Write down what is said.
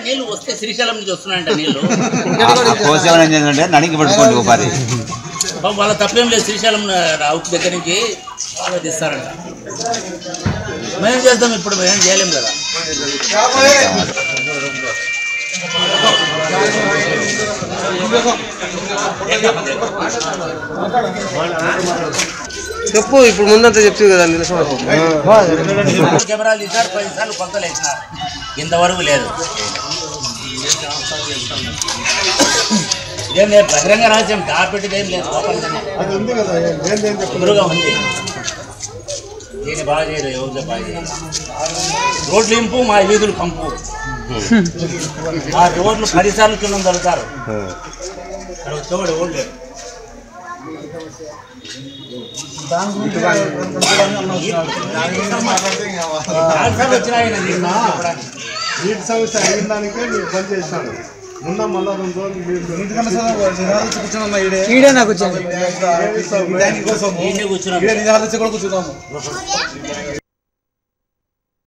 నీళ్ళు వస్తే శ్రీశైలం నుంచి వస్తున్నాయంట నీళ్ళు ఏంటంటే నడికి పట్టుకోండి ఒకసారి వాళ్ళ తప్పేం లేదు. శ్రీశైలం అవుట్ దగ్గర నుంచి తీస్తారంట. మేము చేద్దాం, ఇప్పుడు మేము చేయలేం కదా. చెప్పు, ఇప్పుడు ముందంతా చెప్తుంది కదా. కెమెరాలు తీసారు, 10 సార్లు కొలతలు వేసినారు, ఇంతవరకు లేదు. ఇదేం లేదు, బహిరంగ రహస్యం, టార్పెట్ది ఏం లేదు, ఎదురుగా ఉంది. దీన్ని బాగా చేయరు, ఎవరితో బాగా చేయరు. రోడ్లు ఇంపు, మా వీధులు కంపు. ఆ రోడ్లు 10 సార్లు కింద దొరుకుతారు. అక్కడ వచ్చేవాడు ఎవరు లేరు. వచ్చినాయి నిన్న నీటి సమస్య అయిన దానికే మీరు పని చేసినాను. మొన్న మళ్ళా 2 రోజులు కూర్చున్నాం.